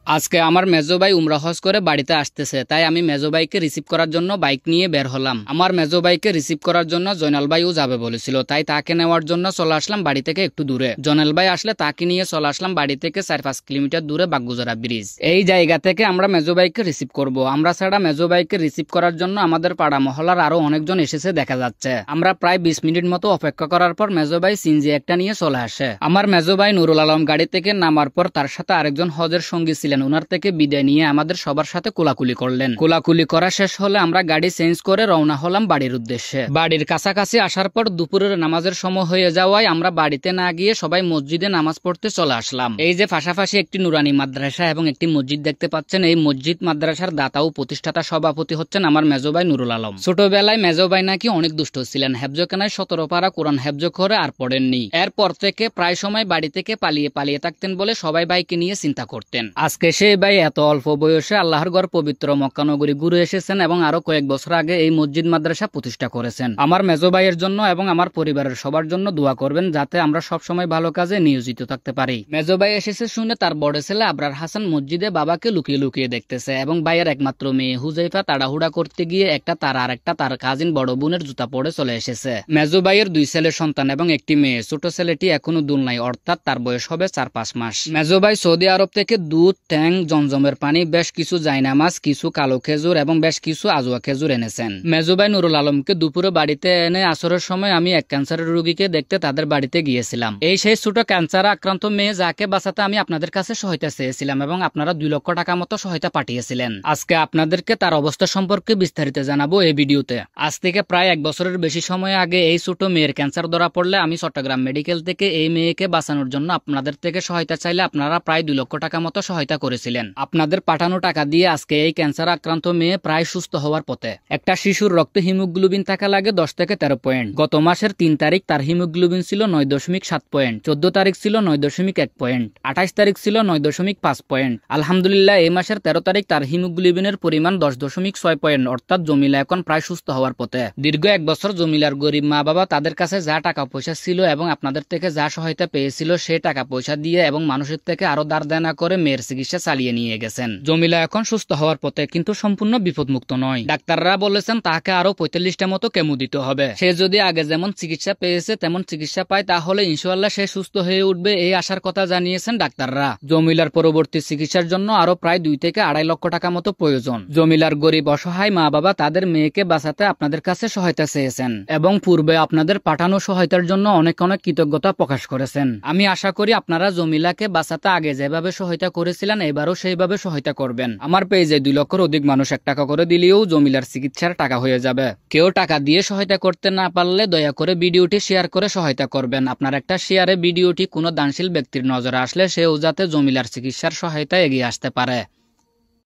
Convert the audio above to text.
আজকে আমার মেজো ভাই উমরা হজ করে বাড়িতে আসতেছে, তাই আমি মেজো ভাইকে রিসিভ করার জন্য বাইক নিয়ে বের হলাম। আমার মেজো ভাইকে রিসিভ করার জন্য জয়নাল ভাইও যাবে বলেছিল, তাই তাকে নেওয়ার জন্য চলে আসলাম বাড়ি থেকে একটু দূরে। জয়নাল ভাই আসলে তাকে নিয়ে চলে আসলাম বাড়ি থেকে 4-5 কিলোমিটার দূরে বাগগুজারা ব্রিজ। এই জায়গা থেকে আমরা মেজো ভাইকে রিসিভ করব। আমরা ছাড়া মেজো ভাইকে রিসিভ করার জন্য আমাদের পাড়া মহলার আরো অনেকজন এসেছে দেখা যাচ্ছে। আমরা প্রায় 20 মিনিট মতো অপেক্ষা করার পর মেজো ভাই সিনজি একটা নিয়ে চলে আসে। আমার মেজো ভাই নুরুল আলম গাড়ি থেকে নামার পর তার সাথে আরেকজন হজের সঙ্গী ছিলেন, ওনার থেকে বিদায় নিয়ে আমাদের সবার সাথে কোলাকুলি করলেন। কোলাকুলি করা শেষ হলে আমরা গাড়ি চেঞ্জ করে রওনা হলাম বাড়ির উদ্দেশ্যে। বাড়ির কাছাকাছি আসার পর দুপুরের নামাজের সময় হয়ে যাওয়ায় আমরা বাড়িতে না গিয়ে সবাই মসজিদে নামাজ পড়তে চলে আসলাম। এই যে পাশাপাশি একটি নুরানি মাদ্রাসা এবং একটি মসজিদ দেখতে পাচ্ছেন, এই মসজিদ মাদ্রাসার দাতা ও প্রতিষ্ঠাতা সভাপতি হচ্ছেন আমার মেজো ভাই নুরুল আলম। ছোটবেলায় মেজো ভাই নাকি অনেক দুষ্ট ছিলেন, হেফজখানায় 17 পারা কোরআন হেফজ করে আর পড়েননি। এরপর থেকে প্রায় সময় বাড়ি থেকে পালিয়ে পালিয়ে থাকতেন বলে সবাই ভাইকে নিয়ে চিন্তা করতেন। আজকে সেই ভাই এত অল্প বয়সে আল্লাহর ঘর পবিত্র মক্কা নগরী ঘুরে এসেছেন এবং আরো কয়েক বছর আগে এই মসজিদ মাদ্রাসা প্রতিষ্ঠা করেছেন। আমার মেজো ভাইয়ের জন্য এবং আমার পরিবারের সবার জন্য দোয়া করবেন, যাতে আমরা সব সময় ভালো কাজে নিয়োজিত থাকতে পারি। মেজো ভাই এসেছে শুনে তার বড় ছেলে আবরার হাসান মসজিদে বাবাকে লুকিয়ে লুকিয়ে দেখতেছে এবং ভাইয়ের একমাত্র মেয়ে হুজাইফা তাড়াহুড়া করতে গিয়ে একটা তার আর একটা তার কাজিন বড় বোনের জুতা পরে চলে এসেছে। মেজো ভাইয়ের 2 ছেলে সন্তান এবং একটি মেয়ে। ছোট ছেলেটি এখনো দুলনাই, অর্থাৎ তার বয়স হবে 4-5 মাস। মেজো ভাই সৌদি আরব থেকে দুধ, ট্যাং, জমজমের পানি, বেশ কিছু জায়নামাজ, কিছু কালো খেজুর এবং বেশ কিছু আজোয়া খেজুর এনেছেন। মেজো ভাই নুরুল আলমকে দুপুরে বাড়িতে এনে আসরের সময় আমি এক ক্যান্সারের রোগীকে দেখতে তাদের বাড়িতে গিয়েছিলাম। এই সেই ছোট ক্যান্সার আক্রান্ত মেয়ে যাকে বাঁচাতে আমি আপনাদের কাছে সহায়তা চেয়েছিলাম এবং আপনারা 2 লক্ষ টাকা মতো সহায়তা পাঠিয়েছিলেন। আজকে আপনাদেরকে তার অবস্থা সম্পর্কে বিস্তারিত জানাবো এই ভিডিওতে। আজ থেকে প্রায় 1 বছরের বেশি সময় আগে এই ছোট মেয়ের ক্যান্সার ধরা পড়লে আমি চট্টগ্রাম মেডিকেল থেকে এই মেয়েকে বাঁচানোর জন্য আপনাদের থেকে সহায়তা চাইলে আপনারা প্রায় 2 লক্ষ টাকা মতো সহায়তা করেছিলেন। আপনাদের পাঠানো টাকা দিয়ে আজকে এই ক্যান্সার আক্রান্ত মেয়ে প্রায় সুস্থ হওয়ার পথে। একটা শিশুর রক্তে হিমোগ্লোবিন থাকা লাগে 10 থেকে 13 পয়েন্ট। গত মাসের 3 তারিখ তার হিমোগ্লোবিন ছিল 9.7 পয়েন্ট, 14 তারিখ ছিল 9.1 পয়েন্ট, 28 তারিখ ছিল 9.5 পয়েন্ট। আলহামদুলিল্লাহ এই মাসের 13 তারিখ তার হিমোগ্লোবিনের পরিমাণ 10.6 পয়েন্ট, অর্থাৎ জমিলা এখন প্রায় সুস্থ হওয়ার পথে। দীর্ঘ 1 বছর জমিলার গরিব মা বাবা তাদের কাছে যা টাকা পয়সা ছিল এবং আপনাদের থেকে যা সহায়তা পেয়েছিল সেই টাকা পয়সা দিয়ে এবং মানুষের থেকে আরো দাঁড় দেনা করে মেয়ের চিকিৎসা চালিয়ে নিয়ে গেছেন। জমিলা এখন সুস্থ হওয়ার পথে, কিন্তু সম্পূর্ণ বিপদমুক্ত নয়। ডাক্তাররা বলেছেন তাকে আরো 45টা মতো কেমো দিতে হবে। সে যদি আগে যেমন চিকিৎসা পেয়েছে তেমন চিকিৎসা পায় তাহলে ইনশাআল্লাহ সে সুস্থ হয়ে উঠবে, এই আশার কথা জানিয়েছেন ডাক্তাররা। জমিলার পরবর্তী চিকিৎসার জন্য আরো প্রায় 2 থেকে 2.5 লক্ষ টাকা মতো প্রয়োজন। জমিলার গরিব অসহায় মা বাবা তাদের মেয়েকে বাঁচাতে আপনাদের কাছে সহায়তা চেয়েছেন এবং পূর্বে আপনাদের পাঠানো সহায়তার জন্য অনেক অনেক কৃতজ্ঞতা প্রকাশ করেছেন। আমি আশা করি আপনারা জমিলাকে বাঁচাতে আগে যেভাবে সহায়তা করেছিলেন এবারও সেইভাবে সহায়তা করবেন। আমার পেজে 2 লক্ষের অধিক মানুষ 1 টাকা করে দিলেও জমিলার চিকিৎসার টাকা হয়ে যাবে। কেউ টাকা দিয়ে সহায়তা করতে না পারলে দয়া করে ভিডিওটি শেয়ার করে সহায়তা করবেন। আপনার একটা শেয়ারে ভিডিওটি কোনো দানশীল ব্যক্তির নজরে আসলে সেও যাতে জমিলার চিকিৎসার সহায়তায় এগিয়ে আসতে পারে।